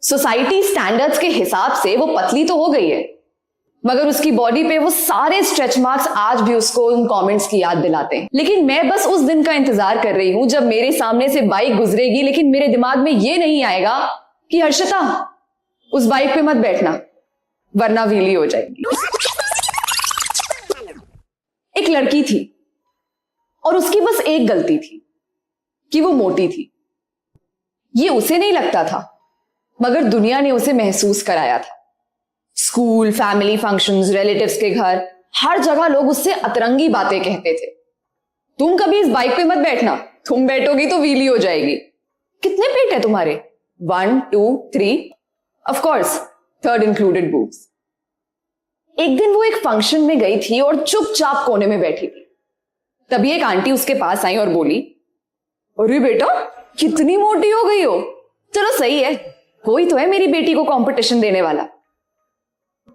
Society standards के हिसाब से वो पतली तो हो गई है, मगर उसकी बॉडी पे वो सारे स्ट्रेच मार्क्स आज भी उसको उन कमेंट्स की याद दिलाते हैं। लेकिन मैं बस उस दिन का इंतजार कर रही हूं जब मेरे सामने से बाइक गुजरेगी, लेकिन मेरे दिमाग में ये नहीं आएगा कि हर्षिता उस बाइक पे मत बैठना वरना व्हीली हो जाएगी। एक लड़की थी और उसकी बस एक गलती थी कि वो मोटी थी। ये उसे नहीं लगता था, मगर दुनिया ने उसे महसूस कराया था। स्कूल, फैमिली फंक्शंस, रिलेटिव्स के घर, हर जगह लोग उससे अतरंगी बातें कहते थे। तुम कभी इस बाइक पे मत बैठना, तुम बैठोगी तो व्हीली हो जाएगी। कितने पेट है तुम्हारे? 1, 2, 3, of course third included boobs. एक दिन वो एक फंक्शन में गई थी और चुपचाप कोने में बैठी थी। तभी एक आंटी उसके पास आई और बोली, अरे बेटा कितनी मोटी हो गई हो। चलो सही है, कोई तो है मेरी बेटी को कंपटीशन देने वाला।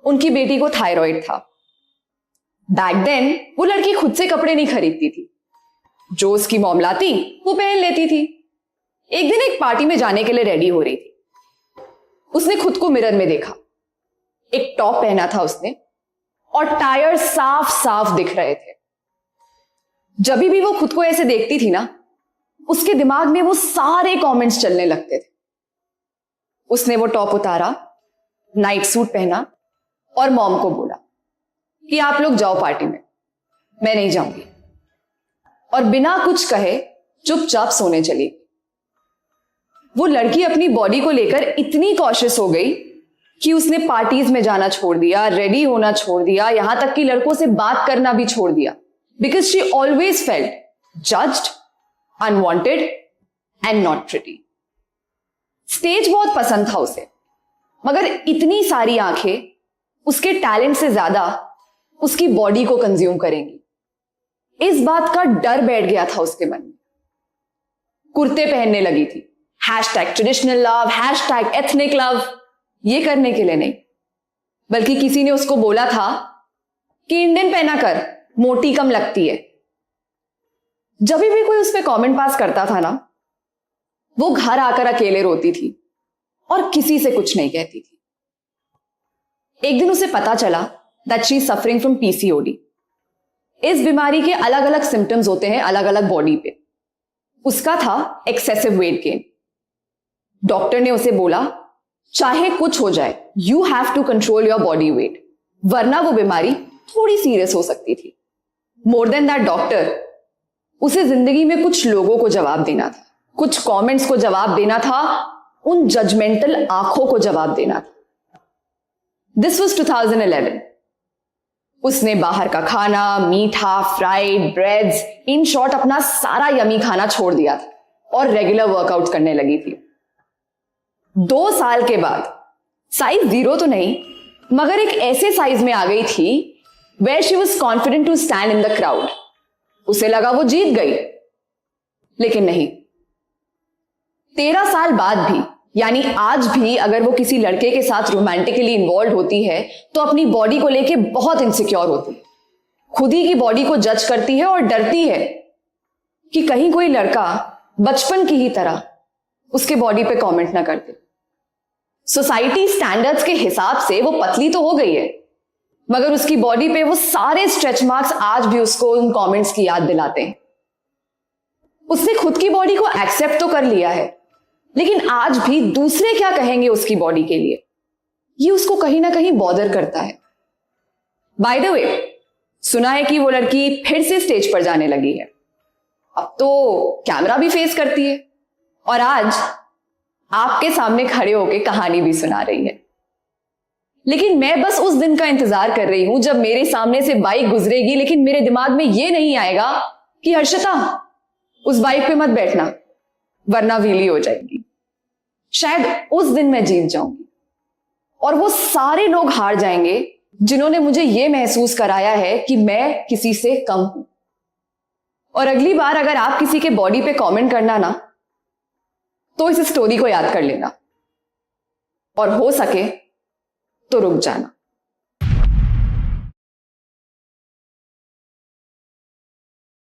उनकी बेटी को थायराइड था। बैक देन वो लड़की खुद से कपड़े नहीं खरीदती थी, जो उसकी मॉम लाती वो पहन लेती थी। एक दिन एक पार्टी में जाने के लिए रेडी हो रही थी। उसने खुद को मिरर में देखा। एक टॉप पहना था उसने और टायर साफ साफ दिख रहे थे। जब भी वो खुद को ऐसे देखती थी ना, उसके दिमाग में वो सारे कमेंट्स चलने लगते थे। उसने वो टॉप उतारा, नाइट सूट पहना और मॉम को बोला कि आप लोग जाओ पार्टी में, मैं नहीं जाऊंगी। और बिना कुछ कहे चुपचाप सोने चली। वो लड़की अपनी बॉडी को लेकर इतनी कॉशियस हो गई कि उसने पार्टीज में जाना छोड़ दिया, रेडी होना छोड़ दिया, यहां तक कि लड़कों से बात करना भी छोड़ दिया। Because she always felt judged, unwanted and not pretty. Stage बहुत पसंद था उसे, मगर इतनी सारी आंखें उसके टैलेंट से ज्यादा उसकी बॉडी को कंज्यूम करेंगी, इस बात का डर बैठ गया था उसके मन में। कुर्ते पहनने लगी थी, hashtag traditional love, hashtag ethnic love, ये करने के लिए नहीं, बल्कि किसी ने उसको बोला था कि इंडियन पहना कर, मोटी कम लगती है। जब भी कोई उस पर कमेंट पास करता था ना, वो घर आकर अकेले रोती थी और किसी से कुछ नहीं कहती थी। एक दिन उसे पता चला that she is suffering from PCOD. इस बीमारी के अलग अलग सिम्टम्स होते हैं अलग अलग बॉडी पे। उसका था एक्सेसिव वेट गेन। डॉक्टर ने उसे बोला, चाहे कुछ हो जाए, you have to control your body weight, वरना वो बीमारी थोड़ी सीरियस हो सकती थी। मोर देन दैट डॉक्टर, उसे जिंदगी में कुछ लोगों को जवाब देना था, कुछ कमेंट्स को जवाब देना था, उन जजमेंटल आंखों को जवाब देना था। This was 2011। उसने बाहर का खाना, मीठा, फ्राइड, ब्रेड्स, इन शॉर्ट अपना सारा यमी खाना छोड़ दिया था और रेगुलर वर्कआउट करने लगी थी। 2 साल के बाद साइज 0 तो नहीं, मगर एक ऐसे साइज में आ गई थी where she was confident to stand in the crowd. उसे लगा वो जीत गई, लेकिन नहीं। 13 साल बाद भी, यानी आज भी, अगर वो किसी लड़के के साथ रोमांटिकली इन्वॉल्व होती है तो अपनी बॉडी को लेके बहुत इनसिक्योर होती है, खुद ही की बॉडी को जज करती है और डरती है कि कहीं कोई लड़का बचपन की ही तरह उसके बॉडी पे कमेंट ना कर दे। सोसाइटी स्टैंडर्ड्स के हिसाब से वो पतली तो हो गई है, मगर उसकी बॉडी पे वो सारे स्ट्रेच मार्क्स आज भी उसको उन कमेंट्स की याद दिलाते हैं। उसने खुद की बॉडी को एक्सेप्ट तो कर लिया है, लेकिन आज भी दूसरे क्या कहेंगे उसकी बॉडी के लिए, ये उसको कहीं ना कहीं बॉदर करता है। बाय द वे, सुना है कि वो लड़की फिर से स्टेज पर जाने लगी है। अब तो कैमरा भी फेस करती है और आज आपके सामने खड़े होकर कहानी भी सुना रही है। लेकिन मैं बस उस दिन का इंतजार कर रही हूं जब मेरे सामने से बाइक गुजरेगी, लेकिन मेरे दिमाग में यह नहीं आएगा कि हर्षिता उस बाइक पे मत बैठना वरना व्हीली हो जाएगी। शायद उस दिन मैं जीत जाऊंगी और वो सारे लोग हार जाएंगे जिन्होंने मुझे यह महसूस कराया है कि मैं किसी से कम हूं। और अगली बार अगर आप किसी के बॉडी पे कमेंट करना ना, तो इस स्टोरी को याद कर लेना और हो सके तो रुक जाना।